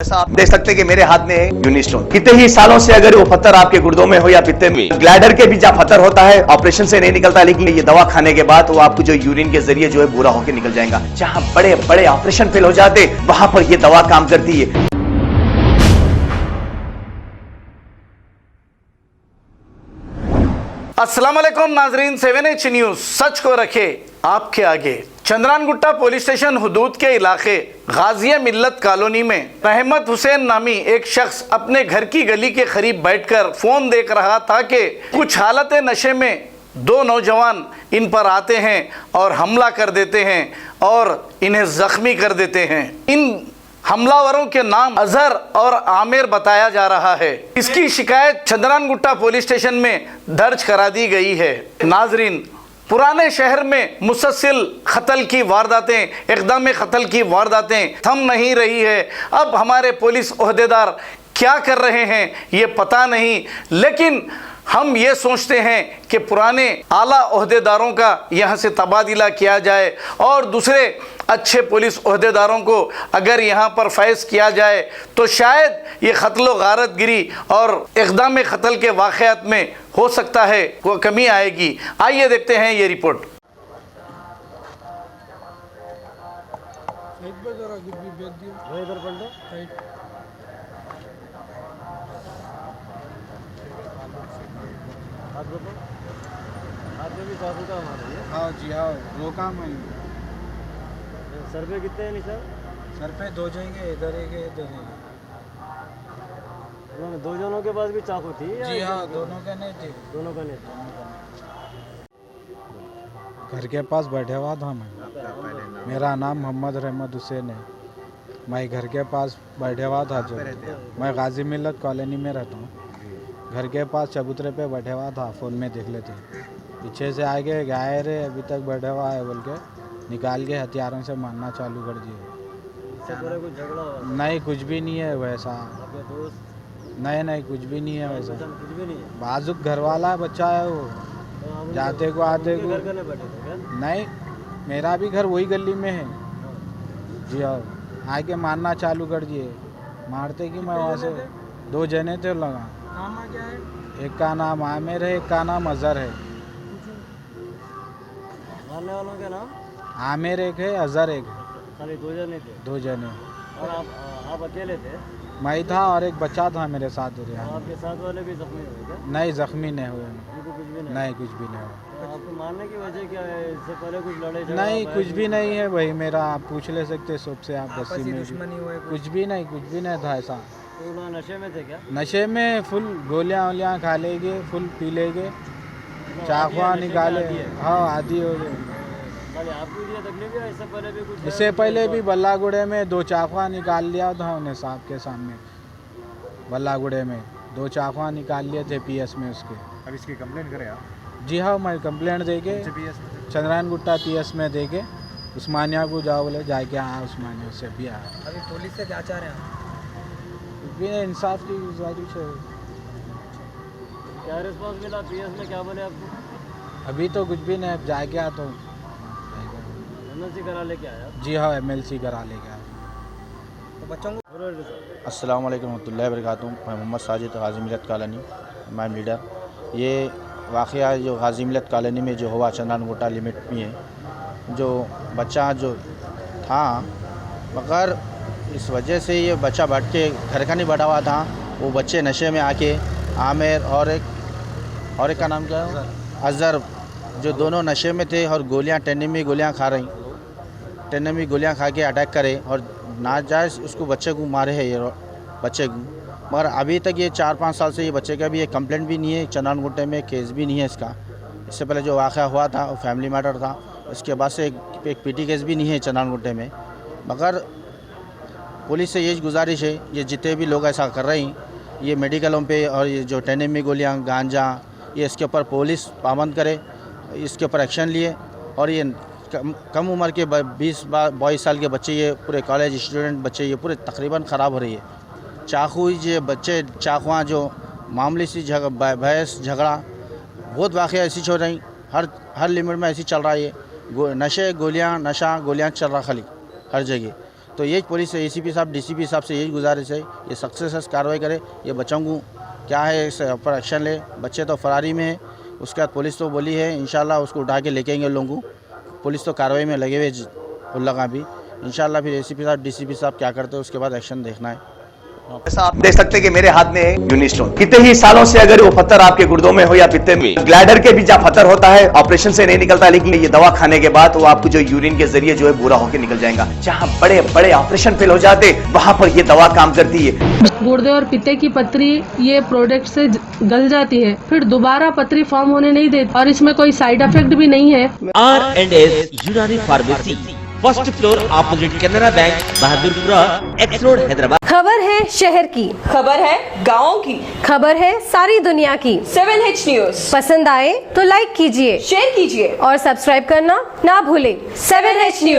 जैसा आप देख सकते हैं कि मेरे हाथ में है यूनिस्टोन। कितने ही सालों से अगर वो पत्थर आपके गुर्दों में हो या पित्ते में, ग्लैडर के भी जहाँ पत्थर होता है ऑपरेशन से नहीं निकलता, लेकिन ये दवा खाने के बाद वो आपको जो यूरिन के जरिए जो है पूरा होकर निकल जाएगा। जहाँ बड़े बड़े ऑपरेशन फेल हो जाते वहां पर ये दवा काम करती है। अस्सलाम वालेकुम नाजरीन, 7H न्यूज सच को रखे आपके आगे। चंद्रानगुट्टा पुलिस स्टेशन हुदूद के इलाके गाजिया मिल्लत कॉलोनी में रहमत हुसैन नामी एक शख्स अपने घर की गली के करीब बैठकर फोन देख रहा था कि कुछ हालत नशे में दो नौजवान इन पर आते हैं और हमला कर देते हैं और इन्हें जख्मी कर देते हैं। इन हमलावरों के नाम अजहर और आमिर बताया जा रहा है। इसकी शिकायत चंद्रानगुट्टा पुलिस स्टेशन में दर्ज करा दी गई है। नाजरीन, पुराने शहर में मुसलसल कत्ल की वारदातें, इक़दाम कत्ल की वारदातें थम नहीं रही है। अब हमारे पुलिस ओहदेदार क्या कर रहे हैं ये पता नहीं, लेकिन हम ये सोचते हैं कि पुराने आला ओहदेदारों का यहाँ से तबादला किया जाए और दूसरे अच्छे पुलिस ओहदेदारों को अगर यहाँ पर फैज़ किया जाए तो शायद ये क़त्ल गारतगिरी और इक़दाम क़त्ल के वाक़यात में हो सकता है वो कमी आएगी। आइए देखते हैं ये रिपोर्ट। हाँ जी, हाँ रोका मैं। सर पे कितने हैं निशान? सर पे दो जाएंगे, इधर एक इधर एक। उन्होंने दो जनों के पास भी चाकू थी? जी हाँ, दोनों का नहीं थी। दोनों का नहीं? घर के पास बैठे हुआ था मैं। मेरा नाम मोहम्मद रहमत हुसैन है। मैं घर के पास बैठे हुआ था। जो मैं गाजी मिल्लत कॉलोनी में रहता हूँ। घर के पास चबूतरे पे बैठे हुआ था, फ़ोन में देख लेते। पीछे से आगे गाय रे अभी तक बैठे हुआ है बोल के निकाल के हथियारों से मारना चालू कर दिए। इससे पहले कुछ झगड़ा हुआ? नहीं, कुछ भी नहीं है वैसा। आपके दोस्त? नहीं, कुछ भी नहीं है वैसा। कुछ भी नहीं है? बाजुक घर वाला बच्चा है वो। तो आप जाते को आते को घर करने बैठे थे क्या? नहीं, मेरा भी घर वही गली में है। जी हाँ, आके मारना चालू कर दिए। मारते कि मैं वहाँ से दो जने थे लगा। क्या है? एक का नाम आमिर है, एक का नाम अजहर है। मारने वालों के नाम? आमिर एक है, अजहर एक है। खाली दो जने थे? दो जने। और आप अकेले थे? मैं था और एक बच्चा था मेरे साथ। आपके साथ वाले भी जख्मी हुए क्या? नहीं, जख्मी नहीं हुए। उनको कुछ भी नहीं? नहीं, कुछ भी नहीं हुआ। तो आपको मारने की वजह क्या है? इससे पहले कुछ लड़ाई झगड़ा? नहीं, कुछ भी नहीं है भाई। मेरा आप पूछ ले सकते सबसे, आप बस्ती में कुछ भी नहीं था ऐसा। तो ना नशे में थे क्या? नशे में फुल गोलियाँ वोलियाँ खा लेंगे, फुल पी लेंगे, चाकुआ निकाले। हाँ, आदि हो गए। खाली आपको लिए तकलीफ है? इससे पहले भी कुछ? इससे पहले भी बल्लागुड़े में दो चाकुआ निकाल लिया था उन्हें साहब के सामने। बल्लागुड़े में दो चाकुआ निकाल लिए थे पीएस में उसके। अब इसकी कंप्लेंट करें आप? जी हाँ, मैं कंप्लेंट दे के चंद्रानगुट्टा पीएस में दे के उस्मानिया को जाओ बोले, जाके हाँ उस्मानिया से भी आया। अभी पुलिस से क्या चाह रहे हैं? इंसाफ की गुजारिश है। क्या रिस्पॉन्स मिला पीएस में? क्या बोले आपको? अभी तो कुछ भी नहीं, अब जाके आ तो एमएलसी करा लेके आया? जी हाँ, एमएलसी करा ले गया। तो बच्चों को अस्सलाम वालेकुम रहमतुल्लाहि व बरकातुहू। मैं मोहम्मद साजिद, गाजी मिल्लत कॉलोनी मैम लीडर। ये वाक़या जो गाजी मिल्लत कॉलोनी में जो हुआ चंद्रानगुट्टा लिमिट में है, जो बच्चा जो था, मगर इस वजह से ये बच्चा बैठ के घर का नहीं बैठा हुआ था। वो बच्चे नशे में आके आमिर और एक का नाम क्या है, अजहर, जो दोनों नशे में थे और गोलियां टेनिमी गोलियां खा रही, टेनिमी गोलियां खा के अटैक करे और नाजायज़ उसको बच्चे को मारे है ये बच्चे को। मगर अभी तक ये 4-5 साल से ये बच्चे का भी एक कंप्लेंट भी नहीं है, चंद्रानगुट्टे में केस भी नहीं है इसका। इससे पहले जो वाक़या हुआ था वो फैमिली मैटर था, इसके बाद से एक पीटी केस भी नहीं है चंद्रानगुट्टे में। मगर पुलिस से यही गुजारिश है, ये जितने भी लोग ऐसा कर रहे हैं, ये मेडिकलों पे और ये जो टेनिमी गोलियाँ, गांजा, ये इसके ऊपर पुलिस पाबंद करे, इसके ऊपर एक्शन लिए। और ये कम उम्र के 20-22 साल के बच्चे, ये पूरे कॉलेज स्टूडेंट बच्चे, ये पूरे तकरीबन ख़राब हो रही है। चाकू ये बच्चे चाकुआँ जो मामूली सी बहस झगड़ा बहुत वाक़या ऐसी हो रही, हर लिमिट में ऐसी चल रहा है। ये नशा गोलियाँ चल रहा खाली हर जगह। तो यही पुलिस से एसीपी साहब डीसीपी साहब से यही गुजारिश है, ये सख्त से सख्त कार्रवाई करे, ये बच्चों को क्या है इस पर एक्शन ले। बच्चे तो फरारी में है, उसके बाद पुलिस तो बोली है इंशाल्लाह उसको उठा के लेके आएंगे लोगों को। पुलिस तो कार्रवाई में लगे हुए उल्लगा भी, इंशाल्लाह फिर एसीपी साहब डीसीपी साहब क्या करते हैं उसके बाद एक्शन देखना है। ऐसा आप देख सकते हैं कि मेरे हाथ में यूनिस्टोन, कितने ही सालों से अगर वो पत्थर आपके गुर्दों में हो या पित्ते में, ग्लैडर के भी जहाँ पत्थर होता है ऑपरेशन से नहीं निकलता, लेकिन ये दवा खाने के बाद वो आपको जो यूरिन के जरिए जो है बुरा होकर निकल जाएगा। जहाँ बड़े बड़े ऑपरेशन फेल हो जाते वहां पर ये दवा काम करती है। गुर्दे और पित्ते की पथरी ये प्रोडक्ट से गल जाती है, फिर दोबारा पथरी फॉर्म होने नहीं देती और इसमें कोई साइड इफेक्ट भी नहीं है। R&S यूनानी pharmacy, first floor opposite Canara bank, Bahadurpura, x road, Hyderabad. खबर है शहर की, खबर है गाँव की, खबर है सारी दुनिया की। 7H न्यूज पसंद आए तो लाइक कीजिए, शेयर कीजिए और सब्सक्राइब करना ना भूलें। 7H news.